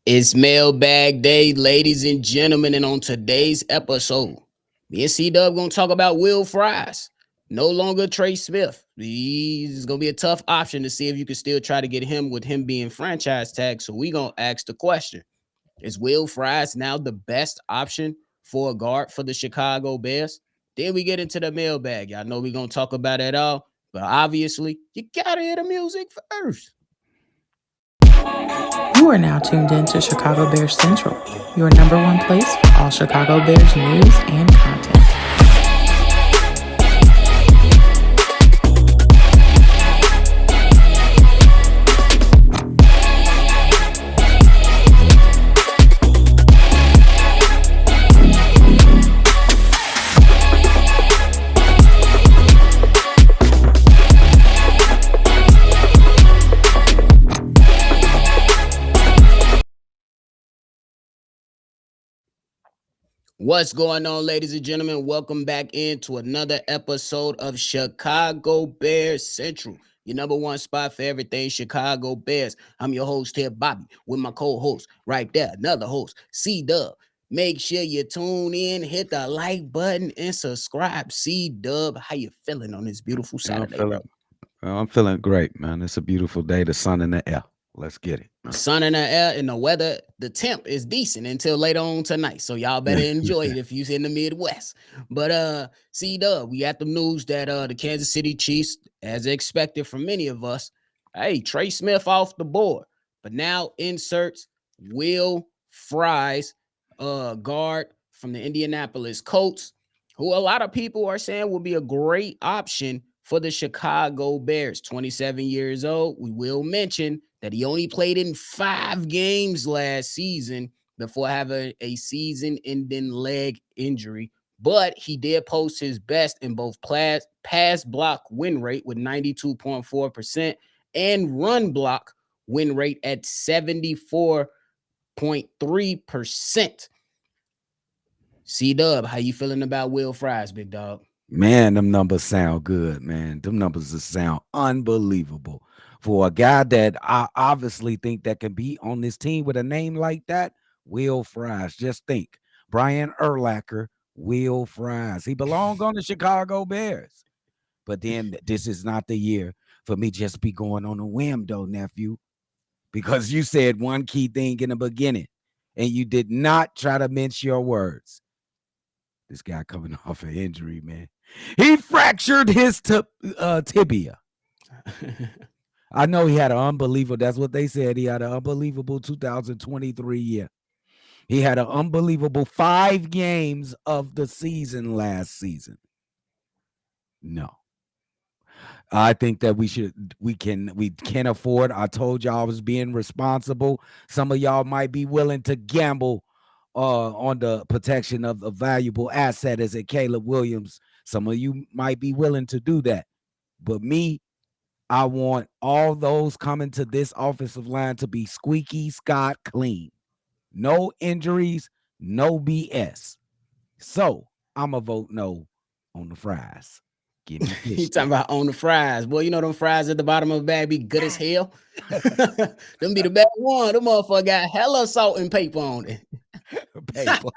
It's Mailbag Day, ladies and gentlemen, and on today's episode, me and C-Dub gonna talk about Will Fries. No longer Trey Smith. He's gonna be a tough option to see if you can still try to get him with him being franchise tag. So we gonna ask the question: is Will Fries now the best option for a guard for the Chicago Bears? Then we get into the mailbag. Y'all know we gonna talk about it all, but obviously you gotta hear the music first. You are now tuned in to Chicago Bears Central, your number one place for all Chicago Bears news and content. What's going on, ladies and gentlemen? Welcome back into another episode of Chicago Bears Central, your number one spot for everything Chicago Bears. I'm your host here, Bobby, with my co-host right there, another host, C-Dub. Make sure you tune in, hit the like button, and subscribe. C-Dub, how you feeling on this beautiful I'm Saturday, bro? feeling, I'm feeling great, man. It's a beautiful day. The sun in the air. Let's get it. Sun in the air and the weather, the temp is decent until later on tonight. So y'all better enjoy it if you're in the Midwest. But C-Dub, we got the news that the Kansas City Chiefs, as expected from many of us, hey, Trey Smith off the board. But now inserts Will Fries, guard from the Indianapolis Colts, who a lot of people are saying will be a great option for the Chicago Bears. 27 years old. We will mention that he only played in 5 games last season before having a season-ending leg injury. But he did post his best in both pass block win rate with 92.4% and run block win rate at 74.3%. C-Dub, how you feeling about Will Fries, big dog? Man, them numbers sound good, man. Them numbers just sound unbelievable. For a guy that I obviously think that can be on this team with a name like that, Will Fries. Just think. Brian Urlacher, Will Fries. He belonged on the Chicago Bears. But then this is not the year for me just be going on a whim, though, nephew. Because you said one key thing in the beginning, and you did not try to mince your words. This guy coming off an injury, man. He fractured his tibia. I know he had an unbelievable, that's what they said. He had an unbelievable 2023 year. He had an unbelievable 5 games of the season last season. No. I think that we can afford. I told y'all I was being responsible. Some of y'all might be willing to gamble on the protection of a valuable asset as a Caleb Williams. Some of you might be willing to do that. But me, I want all those coming to this offensive line to be squeaky Scott clean. No injuries, no BS. So I'm going to vote no on the Fries. Give me fish. You talking about on the fries. Boy, you know them fries at the bottom of the bag be good as hell. Them be the best one. Them motherfucker got hella salt and paper on it. Paper.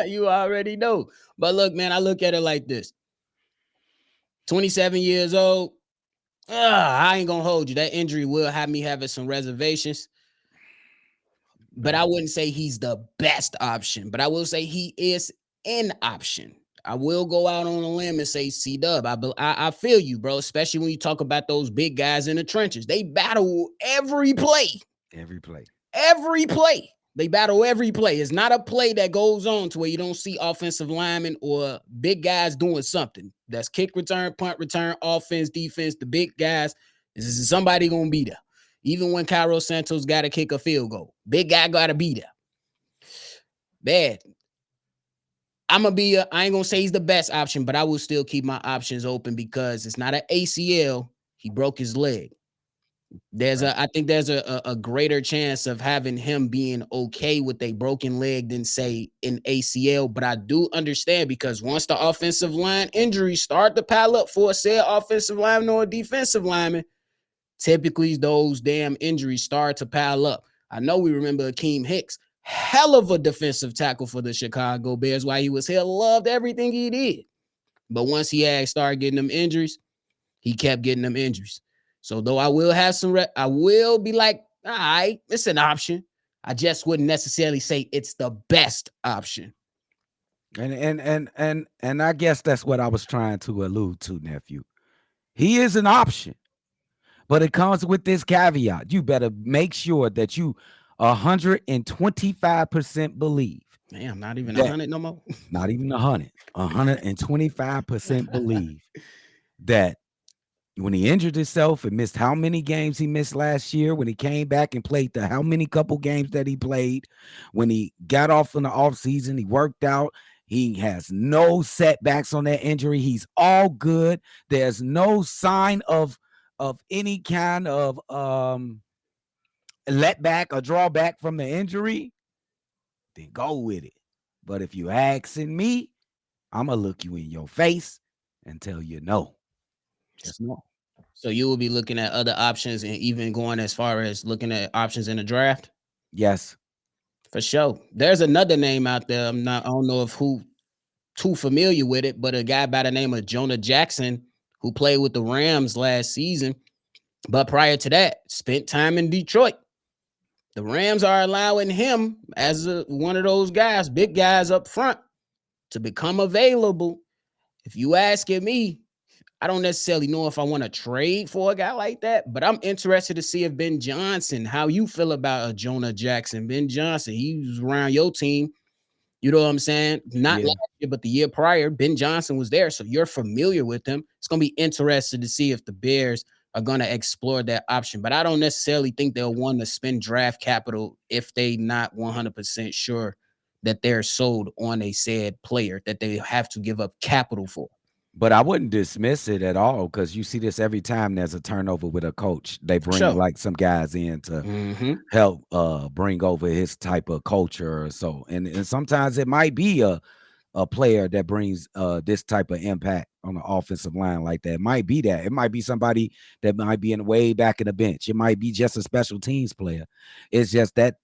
You already know. But look, man, I look at it like this. 27 years old. I ain't gonna hold you. That injury will have me having some reservations. But I wouldn't say he's the best option. But I will say he is an option. I will go out on a limb and say C-Dub. I feel you, bro, especially when you talk about those big guys in the trenches. They battle every play. Every play. Every play. They battle every play. It's not a play that goes on to where you don't see offensive linemen or big guys doing something. That's kick return, punt return, offense, defense. The big guys, is somebody going to be there. Even when Cairo Santos got to kick a field goal, big guy got to be there. Bad. I ain't gonna say he's the best option, but I will still keep my options open because it's not an ACL. He broke his leg. I think there's a greater chance of having him being okay with a broken leg than say an ACL. But I do understand because once the offensive line injuries start to pile up for a said offensive lineman or a defensive lineman, typically those damn injuries start to pile up. I know we remember Akeem Hicks, hell of a defensive tackle for the Chicago Bears while he was here, loved everything he did. But once he had started getting them injuries, he kept getting them injuries. So though I will have some, I will be like, all right, it's an option. I just wouldn't necessarily say it's the best option. And I guess that's what I was trying to allude to, nephew. He is an option, but it comes with this caveat. You better make sure that you 125% believe Damn, not even that, 100 no more. not even 125% believe that when he injured himself and missed how many games he missed last year, when he came back and played the how many couple games that he played, when he got off in the offseason, he worked out. He has no setbacks on that injury. He's all good. There's no sign of any kind of let back or drawback from the injury. Then go with it. But if you asking me, I'm gonna look you in your face and tell you no. Just no. So you will be looking at other options and even going as far as looking at options in the draft. Yes. For sure. There's another name out there. I don't know if who too familiar with it, but a guy by the name of Jonah Jackson who played with the Rams last season. But prior to that, spent time in Detroit. The Rams are allowing him as one of those guys, big guys up front, to become available. If you asking me, I don't necessarily know if I want to trade for a guy like that, but I'm interested to see if Ben Johnson, how you feel about a Jonah Jackson. Ben Johnson, he was around your team. You know what I'm saying? Not Yeah. last year, but the year prior, Ben Johnson was there. So you're familiar with him. It's going to be interesting to see if the Bears are going to explore that option. But I don't necessarily think they'll want to spend draft capital if they not 100% sure that they're sold on a said player that they have to give up capital for. But I wouldn't dismiss it at all because you see this every time there's a turnover with a coach. They For bring sure. like some guys in to Mm-hmm. help bring over his type of culture or so. And sometimes it might be a player that brings this type of impact on the offensive line like that. It might be that. It might be somebody that might be in way back in the bench. It might be just a special teams player. It's just that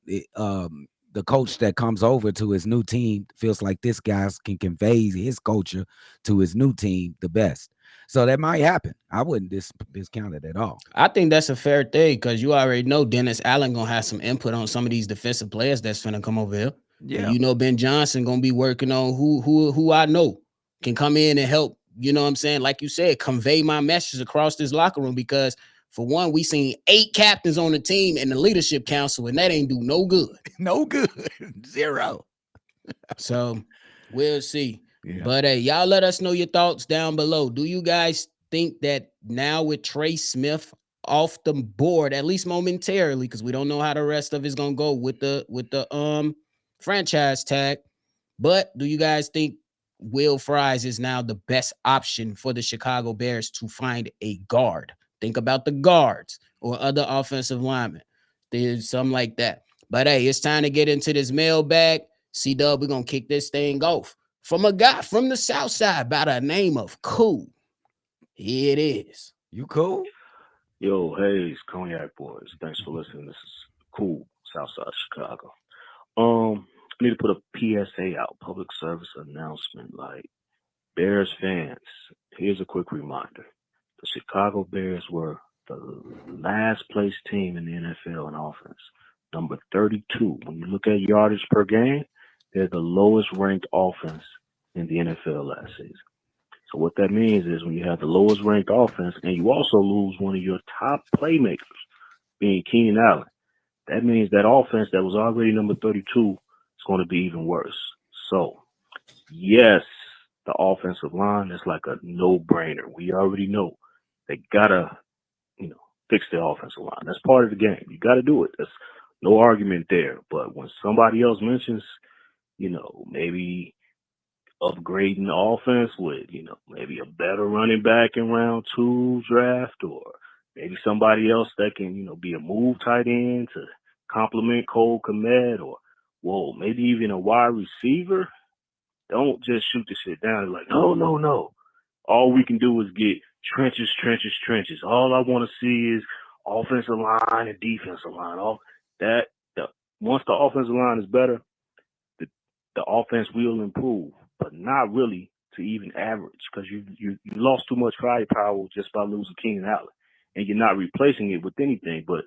the coach that comes over to his new team feels like this guy can convey his culture to his new team the best. So that might happen. I wouldn't discount it at all. I think that's a fair thing because you already know Dennis Allen gonna have some input on some of these defensive players that's gonna come over here, and Yeah. you know Ben Johnson gonna be working on who I know can come in and help. You know what I'm saying? Like you said, convey my message across this locker room because for one, we seen 8 captains on the team and the leadership council, and that ain't do no good. No good. Zero. So we'll see. Yeah. But hey, y'all let us know your thoughts down below. Do you guys think that now with Trey Smith off the board, at least momentarily, because we don't know how the rest of it's gonna go with the franchise tag, but do you guys think Will Fries is now the best option for the Chicago Bears to find a guard? Think about the guards or other offensive linemen. There's something like that. But hey, it's time to get into this mailbag. C-Dub, we're gonna kick this thing off from a guy from the South Side by the name of Cool. Here it is. You cool? Yo, hey, it's Cognac Boys. Thanks for listening. This is cool, Southside Chicago. I need to put a PSA out, public service announcement. Like Bears fans, here's a quick reminder: the Chicago Bears were the last place team in the NFL in offense, number 32. When you look at yardage per game, they're the lowest ranked offense in the NFL last season. So what that means is when you have the lowest ranked offense and you also lose one of your top playmakers, being Keenan Allen, that means that offense that was already number 32 is going to be even worse. So, yes, the offensive line is like a no-brainer. We already know they got to, fix the offensive line. That's part of the game. You got to do it. There's no argument there. But when somebody else mentions, maybe upgrading the offense with, maybe a better running back in round 2 draft or maybe somebody else that can, be a move tight end to complement Cole Kmet or, whoa, maybe even a wide receiver. Don't just shoot the shit down. Like, no, no, no. All we can do is get trenches, trenches, trenches. All I want to see is offensive line and defensive line. All that once the offensive line is better, the offense will improve, but not really to even average because you lost too much firepower just by losing Keenan Allen, and you're not replacing it with anything but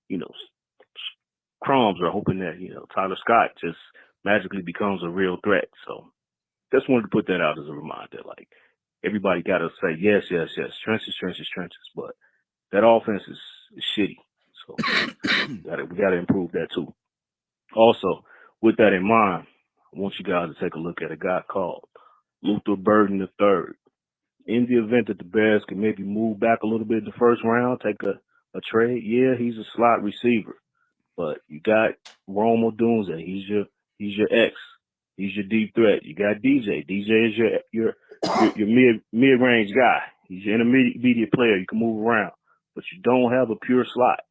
you know crumbs are hoping that Tyler Scott just magically becomes a real threat. So just wanted to put that out as a reminder. Like everybody got to say yes, yes, yes, trenches, trenches, trenches, but that offense is shitty. So we got to improve that too. Also, with that in mind, I want you guys to take a look at a guy called Luther Burden III. In the event that the Bears can maybe move back a little bit in the first round, take a trade, yeah, he's a slot receiver. But you got Rome Odunze. He's your X. He's your deep threat. You got DJ. DJ is your mid range guy. He's your intermediate player. You can move around, but you don't have a pure slot.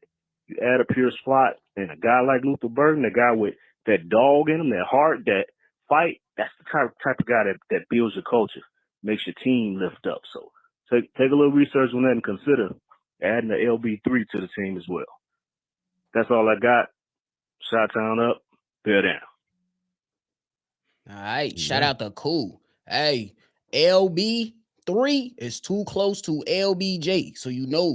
You add a pure slot and a guy like Luther Burden, a guy with that dog in him, that heart, that fight. That's the type of guy that builds your culture, makes your team lift up. So take a little research on that and consider adding the LB3 to the team as well. That's all I got. Shot-town up, bear down. All right. Shout out to Cool. Hey, LB3 is too close to LBJ. So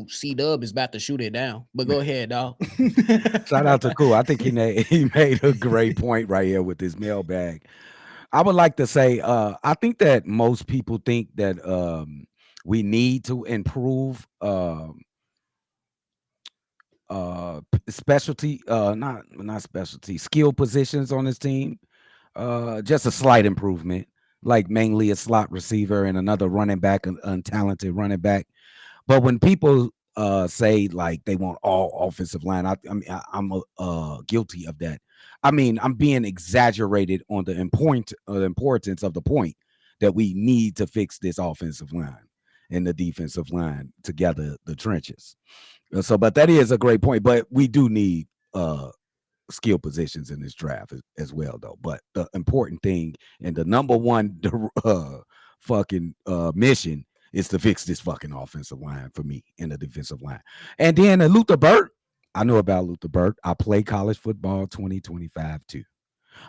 C-Dub is about to shoot it down. But go ahead, dog. Shout out to Cool. I think he made a great point right here with his mailbag. I would like to say, I think that most people think that we need to improve specialty, not specialty, skill positions on his team. Just a slight improvement, like mainly a slot receiver and another running back, an untalented running back. But when people say like they want all offensive line, I'm guilty of that. I mean, I'm being exaggerated on the importance of the point that we need to fix this offensive line and the defensive line together, the trenches. So, but that is a great point. But we do need skill positions in this draft as well, though. But the important thing and the number one fucking mission is to fix this fucking offensive line for me in the defensive line. And then Luther Burt, I know about Luther Burt. I play college football 2025 too.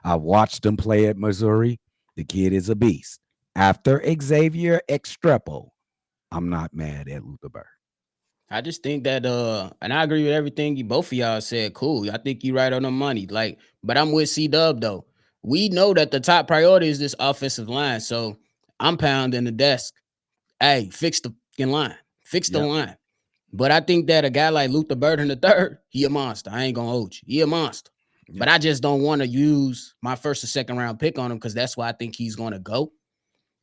I watched him play at Missouri. The kid is a beast. After Xavier Extrepo, I'm not mad at Luther Burt. I just think that and I agree with everything both of y'all said. Cool. I think you right on the money. Like, but I'm with C-Dub though. We know that the top priority is this offensive line. So I'm pounding the desk. Hey, fix the fucking line. Fix the line. But I think that a guy like Luther Burden III, he a monster. I ain't gonna hold you. He a monster. Yep. But I just don't want to use my first or second round pick on him because that's why I think he's gonna go.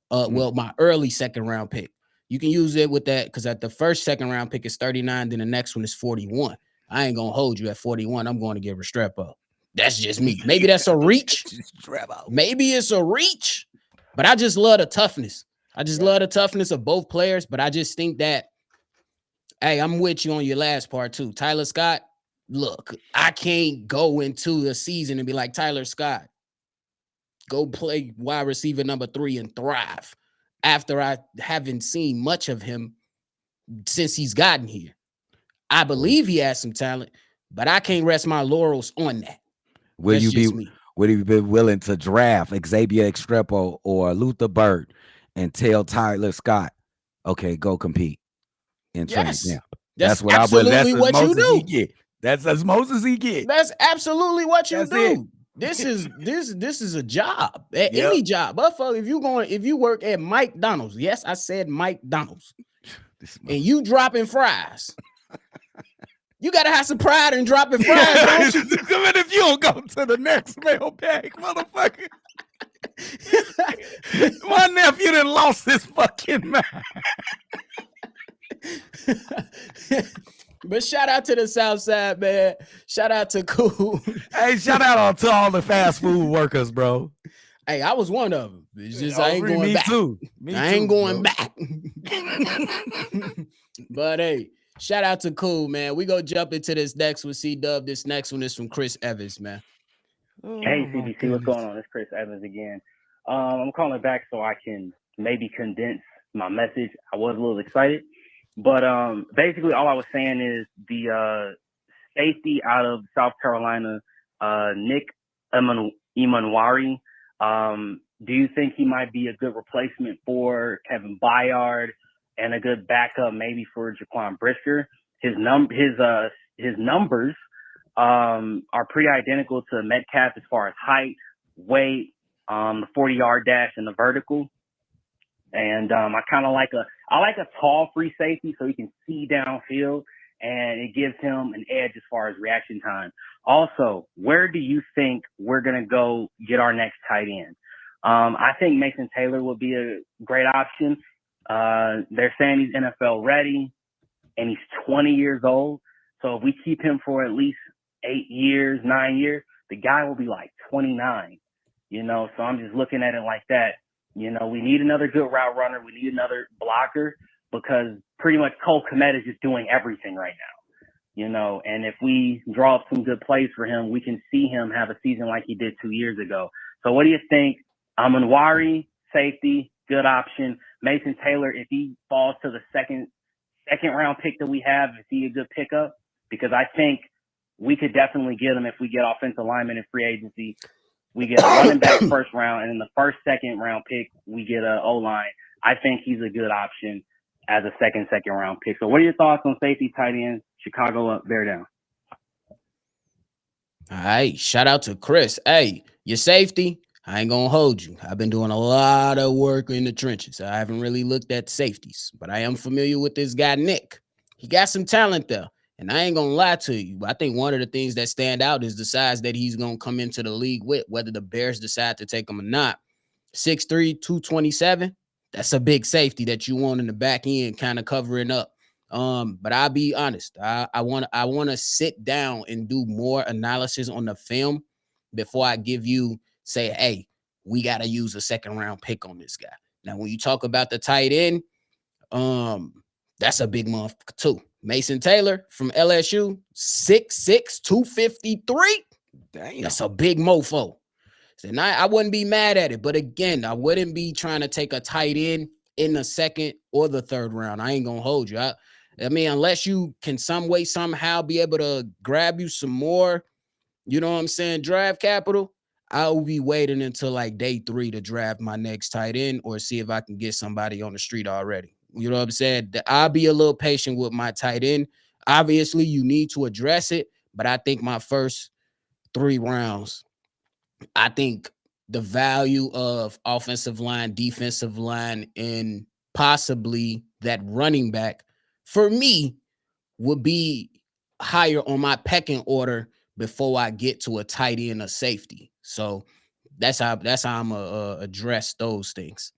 Well, my early second round pick. You can use it with that because at the first second round pick is 39, then the next one is 41. I ain't gonna hold you at 41. I'm going to get Restrepo. That's just me. Maybe that's a reach. Maybe it's a reach. But I just love the toughness. I just love the toughness of both players. But I just think that, hey, I'm with you on your last part too. Tyler Scott, look, I can't go into the season and be like, Tyler Scott, go play wide receiver number 3 and thrive after I haven't seen much of him since he's gotten here. I believe he has some talent, but I can't rest my laurels on that. Would you be willing to draft Xavier Extrepo or Luther Burt and tell Tyler Scott, okay, go compete in training camp? That's what absolutely what you do. That's as most as he gets. That's absolutely what you do. This is a job. Any job. But if you work at Mike Donald's, yes, I said Mike Donald's, and you dropping fries, you gotta have some pride in dropping fries, don't you? Even if you don't go to the next mailbag, motherfucker. My nephew done lost his fucking mind. But shout out to the South Side, man. Shout out to Cool. Hey, shout out to all the fast food workers, bro. Hey, I was one of them. It's just I ain't going back. I ain't going back. But hey, shout out to Cool, man. We go jump into this next with C-Dub. This next one is from Chris Evans, man. Hey, CBC, what's going on? It's Chris Evans again. I'm calling back so I can maybe condense my message. I was a little excited. But basically, all I was saying is the safety out of South Carolina, Nick Imanwari. Do you think he might be a good replacement for Kevin Byard and a good backup maybe for Jaquan Brisker? His numbers are pretty identical to Metcalf as far as height, weight, the 40-yard dash, and the vertical. And I like a tall free safety so he can see downfield, and it gives him an edge as far as reaction time. Also, where do you think we're going to go get our next tight end? I think Mason Taylor will be a great option. They're saying he's NFL ready, and he's 20 years old. So if we keep him for at least 8 years, 9 years, the guy will be like 29. So I'm just looking at it like that. We need another good route runner. We need another blocker because pretty much Cole Kmet is just doing everything right now. And if we draw up some good plays for him, we can see him have a season like he did 2 years ago. So what do you think? Amanwari, safety, good option. Mason Taylor, if he falls to the second round pick that we have, is he a good pickup? Because I think we could definitely get him if we get offensive linemen in free agency. We get a running back first round, and in the second round pick, we get a O-line. I think he's a good option as a second round pick. So what are your thoughts on safety, tight ends, Chicago up, bear down? All right, shout out to Chris. Hey, your safety, I ain't gonna hold you. I've been doing a lot of work in the trenches. I haven't really looked at safeties, but I am familiar with this guy, Nick. He got some talent there. And I ain't gonna lie to you, but I think one of the things that stand out is the size that he's gonna come into the league with, whether the Bears decide to take him or not. 6'3", 227. That's a big safety that you want in the back end, kind of covering up. But I'll be honest, I want to sit down and do more analysis on the film before I say, hey, we got to use a second round pick on this guy. Now, when you talk about the tight end, that's a big month too. Mason Taylor from LSU, 6'6", 253. Damn. That's a big mofo. So now I wouldn't be mad at it. But again, I wouldn't be trying to take a tight end in the second or the third round. I ain't going to hold you. I mean, unless you can some way, somehow be able to grab you some more, draft capital, I'll be waiting until like day 3 to draft my next tight end or see if I can get somebody on the street already. You know what I'm saying? I'll be a little patient with my tight end. Obviously, you need to address it, but I think my first 3 rounds, I think the value of offensive line, defensive line, and possibly that running back for me would be higher on my pecking order before I get to a tight end or safety. So that's how I'm gonna address those things.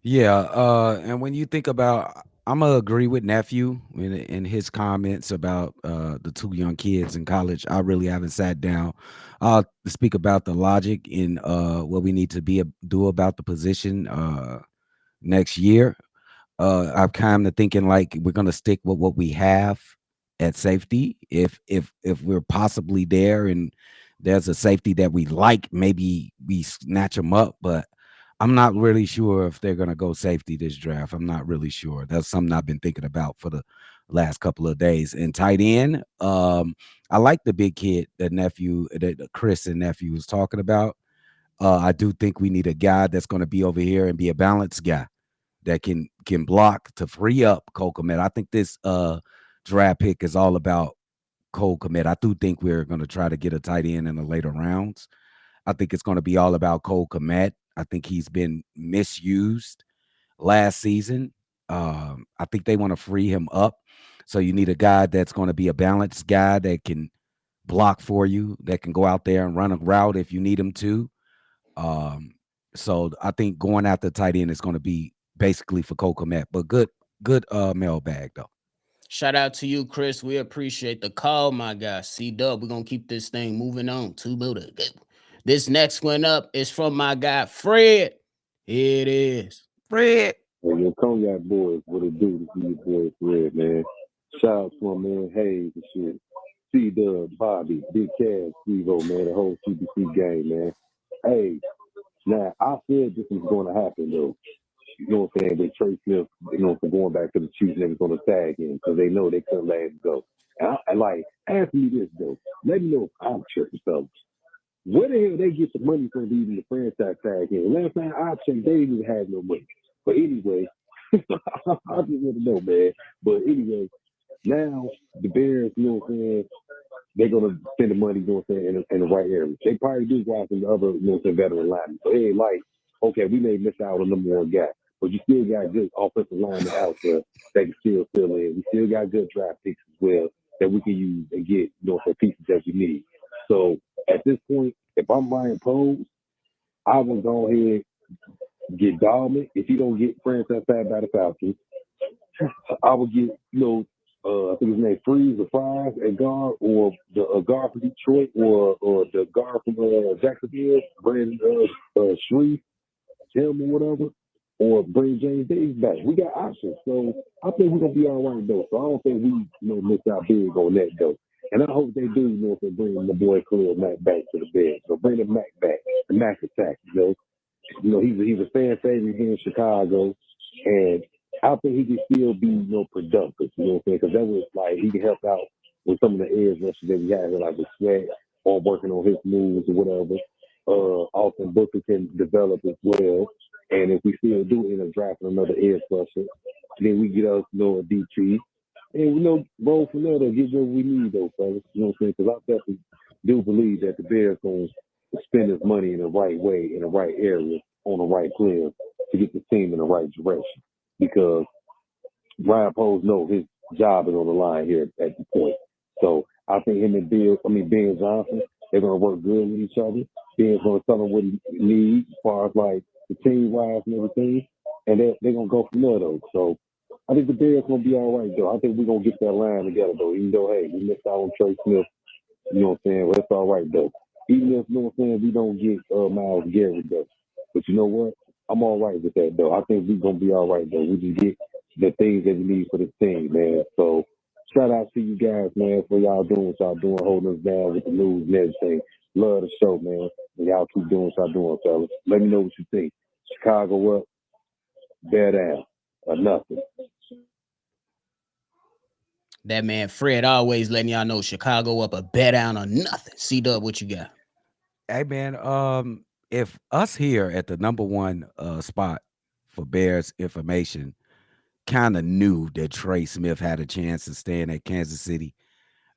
Yeah, and when you think about, I'm gonna agree with nephew in his comments about the 2 young kids in college. I really haven't sat down to speak about the logic in what we need to do about the position next year. I'm kind of thinking like we're gonna stick with what we have at safety. If we're possibly there and there's a safety that we like, maybe we snatch them up, but I'm not really sure if they're gonna go safety this draft. I'm not really sure. That's something I've been thinking about for the last couple of days. And tight end, I like the big kid that Chris and nephew was talking about. I do think we need a guy that's going to be over here and be a balanced guy that can block to free up Cole Kmet. I think this draft pick is all about Cole Kmet. I do think we're going to try to get a tight end in the later rounds. I think it's going to be all about Cole Kmet. I think he's been misused last season. I think they want to free him up. So you need a guy that's going to be a balanced guy that can block for you, that can go out there and run a route if you need him to. So I think going after tight end is going to be basically for Cole Kmet, but good mailbag though. Shout out to you, Chris. We appreciate the call, my guy. C-Dub, we're going to keep this thing moving on. This next one up is from my guy, Fred. Here it is. Fred. Hey, your Cognac boys, what it do? This is your boy Fred, man. Shout out to my man Hayes and shit. C-Dub, Bobby, Big Cass, Stevo, man, the whole CBC game, man. Hey, now, I said this was going to happen, though. You know what I'm saying? With Trey Smith, for going back to the Chiefs, niggas on the tag in because they know they couldn't let it go. I like, ask me this though. Let me know if I'm tripping, fellas. Where the hell they get the money from leaving the franchise tag in? Last time I checked, they didn't even have no money. But anyway, I just want to know, man. But anyway, now the Bears, you know what I'm saying, they're gonna spend the money, you know what I'm saying, in the right area. They probably do go out to the other, you know what I'm saying, veteran linemen. So it ain't like, okay, we may miss out on number one guy, but you still got good offensive linemen out there that can still fill in. We still got good draft picks as well that we can use and get, you know, for pieces that we need. So at this point, if I'm buying Pose, I will go ahead and get Dogman. If he don't get franchise tag by the Falcons, I would get, you know, I think his name Freeze or Fries at guard, or the guard from Detroit, or the guard from Jacksonville, Brandon Shreve, him or whatever, or bring James Davis back. We got options, so I think we're gonna be all right though. So I don't think we, you know, miss out big on that though. And I hope they do, you know, if they bring the boy Khalil Mack back to the bed. So bring the Mack back, the Mack attack, you know. You know, he's a fan favorite here in Chicago, and I think he can still be, you know, productive. You know what I'm saying? Because that was like he can help out with some of the edge rushes that we have, like with Sweat or working on his moves or whatever. Austin Booker can develop as well, and if we still do end up drafting another edge rusher, then we get us, you know, a DT, and we know roll from there to get what we need, though, fellas. You know what I'm saying? Because I definitely do believe that the Bears going to spend his money in the right way, in the right area, on the right players to get the team in the right direction. Because Ryan Poles knows his job is on the line here at the point. So I think him and Ben Johnson, they're gonna work good with each other. Ben's gonna tell him what he needs as far as like the team wise and everything, and they're gonna go from there though. So I think the Bears gonna be all right though. I think we're gonna get that line together though. Even though hey, we missed out on Trey Smith, you know what I'm saying? Well, it's all right though. Even if, you know what I'm saying, we don't get Miles Garrett though. But you know what? I'm all right with that though. I think we're gonna be all right though. We just get the things that we need for this team, man. So shout out to you guys, man, for y'all doing what y'all doing, holding us down with the news and everything. Love the show, man. And y'all keep doing what y'all doing, fellas. Let me know what you think. Chicago up, bear down, or nothing. That man Fred always letting y'all know Chicago up a bet down or nothing. C-Dub, what you got? Hey man, if us here at the number one spot for Bears information kind of knew that Trey Smith had a chance of staying at Kansas City,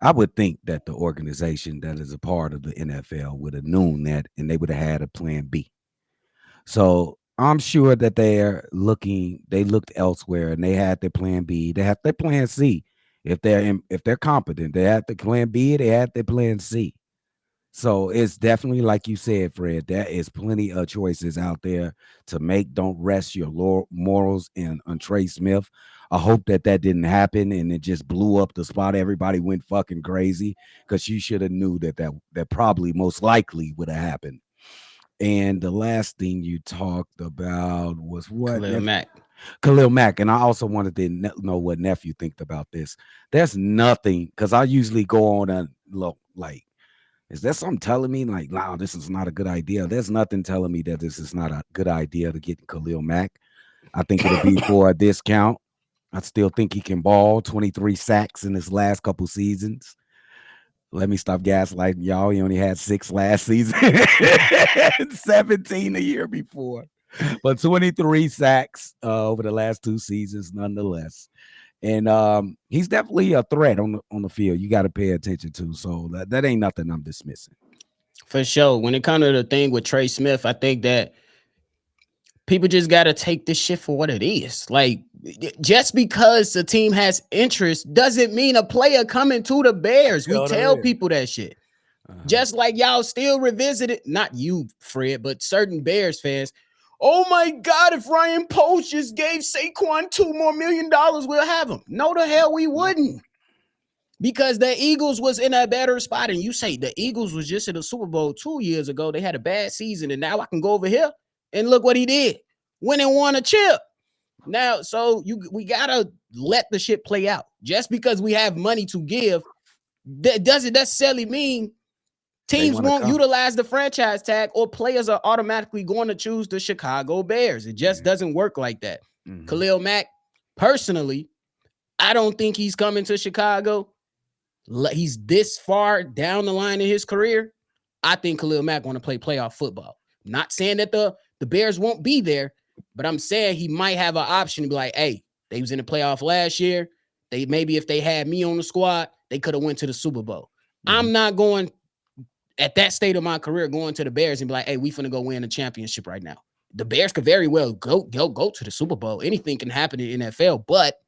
I would think that the organization that is a part of the NFL would have known that and they would have had a plan B. So I'm sure that they looked elsewhere and they had their plan B, they had their plan C. If they're competent, they had the plan B, they had their plan C. So it's definitely like you said, Fred. There is plenty of choices out there to make. Don't rest your morals on Trey Smith. I hope that didn't happen and it just blew up the spot. Everybody went fucking crazy because you should have knew that probably most likely would have happened. And the last thing you talked about was what? Khalil Mack. Khalil Mack. And I also wanted to know what nephew think about this. There's nothing because I usually go on a look like. Is there something telling me like, wow, this is not a good idea? There's nothing telling me that this is not a good idea to get Khalil Mack. I think it'll be for a discount. I still think he can ball 23 sacks in his last couple seasons. Let me stop gaslighting y'all. He only had 6 last season, 17 the year before, but 23 sacks over the last 2 seasons, nonetheless. And he's definitely a threat on the field. You got to pay attention to. So that ain't nothing I'm dismissing. For sure. When it comes to the thing with Trey Smith, I think that people just got to take this shit for what it is. Like, just because the team has interest doesn't mean a player coming to the Bears. We tell people that shit. Just like y'all still revisit it, not you, Fred, but certain Bears fans. Oh my God, if Ryan Post just gave Saquon $2 more million, we'll have him. No, the hell we wouldn't. Because the Eagles was in a better spot. And you say the Eagles was just in the Super Bowl 2 years ago. They had a bad season. And now I can go over here and look what he did. Went and won a chip. Now, so we gotta let the shit play out. Just because we have money to give, that doesn't necessarily mean teams won't utilize the franchise tag or players are automatically going to choose the Chicago Bears. It just doesn't work like that. Khalil Mack, personally, I don't think he's coming to Chicago. he's this far down the line in his career. I think Khalil Mack want to play playoff football. Not saying that the Bears won't be there, but I'm saying he might have an option to be like, hey, they was in the playoff last year. They maybe if they had me on the squad, they could have went to the Super Bowl. I'm not going at that state of my career going to the Bears and be like, hey, we finna go win a championship right now. The Bears could very well go to the Super Bowl. Anything can happen in the NFL, but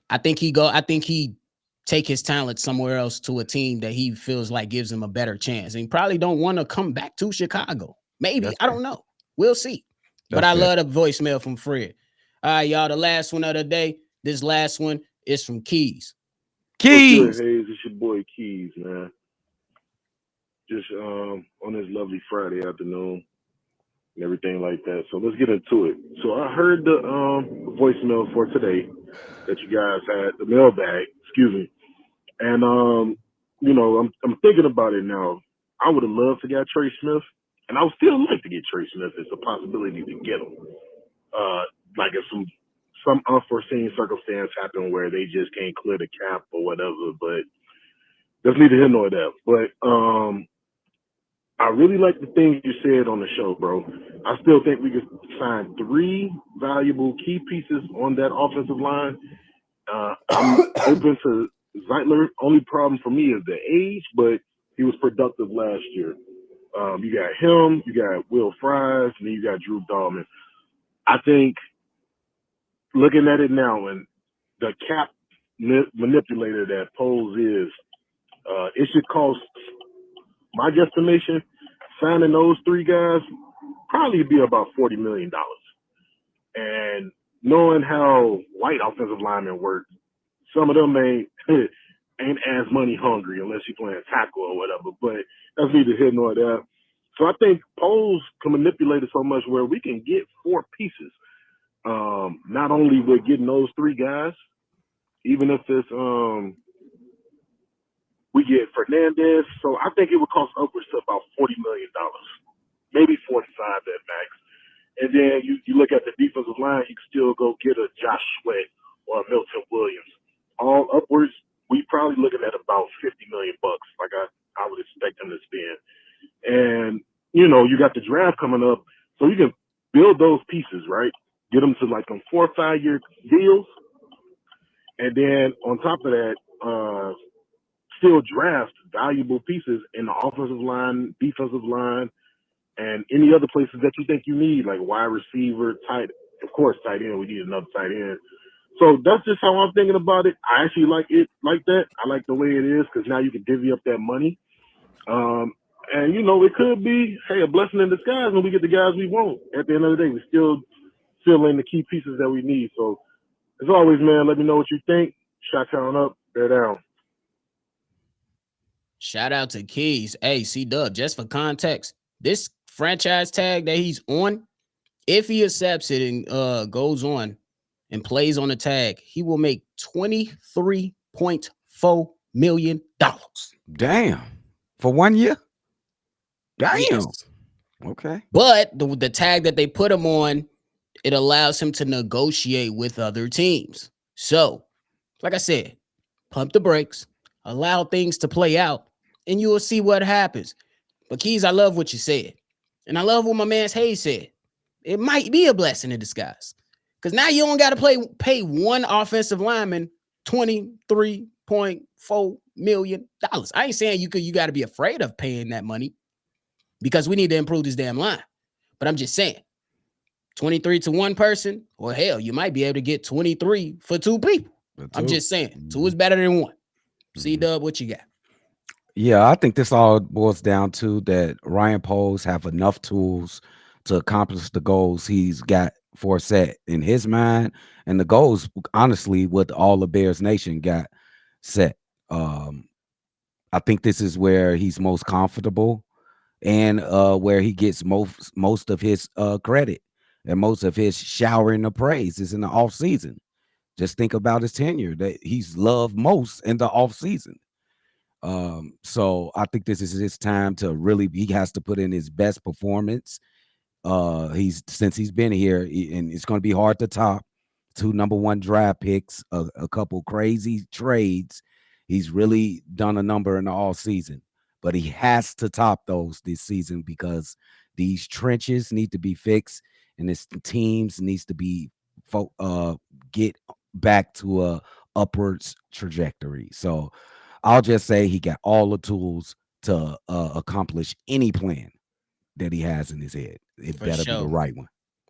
I think he take his talent somewhere else to a team that he feels like gives him a better chance. And he probably don't want to come back to Chicago. Maybe. That's I fair. don't know. We'll see. But That's I fair. love the voicemail from Fred. All right, y'all. The last one of the day. This last one is from Keys. What's good, Keys. Hayes? It's your boy Keys, man. Just on this lovely Friday afternoon and everything like that. So let's get into it. So I heard the voicemail for today that you guys had, the mailbag, excuse me. And I'm thinking about it now. I would have loved to get Trey Smith, and I would still like to get Trey Smith. It's a possibility to get him. Like if some unforeseen circumstance happen where they just can't clear the cap or whatever, but that's neither here nor there. But I really like the things you said on the show, bro. I still think we could sign 3 valuable key pieces on that offensive line. I'm open to Zeitler. Only problem for me is the age, but he was productive last year. You got him, you got Will Fries, and then you got Drew Dahlman. I think looking at it now and the cap manipulator that Poles is, it should cost, my guesstimation, signing those 3 guys probably be about $40 million. And knowing how white offensive linemen work, some of them ain't as money hungry unless you're playing tackle or whatever. But that's neither here nor there. So I think Poles can manipulate it so much where we can get 4 pieces. Not only with getting those 3 guys, even if it's we get Fernandez. So I think it would cost upwards to about $40 million, maybe 45 at max. And then you look at the defensive line, you can still go get a Josh Sweat or a Milton Williams. All upwards, we probably looking at about $50 million, like I would expect them to spend. And you got the draft coming up, so you can build those pieces, right? Get them to like 4 or 5 year deals, and then on top of that, still draft valuable pieces in the offensive line, defensive line, and any other places that you think you need, like wide receiver, of course, tight end. We need another tight end. So that's just how I'm thinking about it. I actually like it like that. I like the way it is because now you can divvy up that money. And it could be, hey, a blessing in disguise when we get the guys we want. At the end of the day, we still in the key pieces that we need. So as always, man, let me know what you think. Shot count up, bear down. Shout out to Keys. Hey, C-Dub, just for context, this franchise tag that he's on, if he accepts it and goes on and plays on the tag, he will make $23.4 million. Damn. For 1 year? Damn. Yes. Okay. But the tag that they put him on, it allows him to negotiate with other teams. So, like I said, pump the brakes, allow things to play out, and you will see what happens. But Keys, I love what you said. And I love what my man Hayes said. It might be a blessing in disguise. Because now you don't got to pay one offensive lineman $23.4 million. I ain't saying you got to be afraid of paying that money because we need to improve this damn line. But I'm just saying, 23 to one person, or hell, you might be able to get 23 for 2 people. I'm just saying, 2 is better than 1. C-Dub, what you got? Yeah, I think this all boils down to that Ryan Poles have enough tools to accomplish the goals he's got for set in his mind, and the goals, honestly, what all the Bears Nation got set. I think this is where he's most comfortable and where he gets most of his credit and most of his showering of praise is in the off season. Just think about his tenure that he's loved most in the off season. So I think this is his time to really, he has to put in his best performance. Since he's been here, and it's going to be hard to top 2 number 1 draft picks, a couple crazy trades, He's really done a number in the all season, but he has to top those this season because these trenches need to be fixed and his teams needs to be get back to a upwards trajectory. So I'll just say he got all the tools to accomplish any plan that he has in his head. It For better be the sure. right one.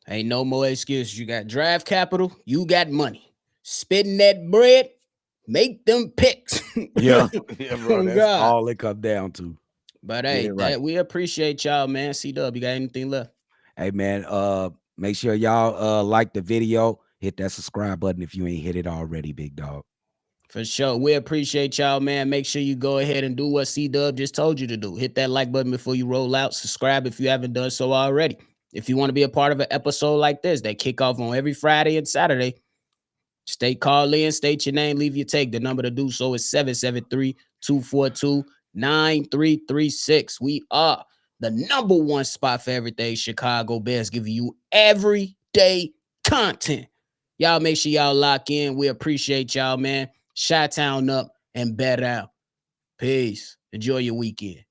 Ain't no more excuses. You got draft capital, you got money. Spitting that bread, make them picks. Yeah, yeah, bro. Oh, That's God. all it come down to. But Get hey, it right. that we appreciate y'all, man. C-Dub, you got anything left? Hey man, make sure y'all like the video, hit that subscribe button if you ain't hit it already, big dog. For sure. We appreciate y'all, man. Make sure you go ahead and do what C-Dub just told you to do. Hit that like button before you roll out. Subscribe if you haven't done so already. If you want to be a part of an episode like this that kick off on every Friday and Saturday, stay call in, state your name, leave your take. The number to do so is 773-242-9336. We are the number one spot for everything Chicago Bears, giving you everyday content. Y'all make sure y'all lock in. We appreciate y'all, man. Chi-Town up and bet out. Peace. Enjoy your weekend.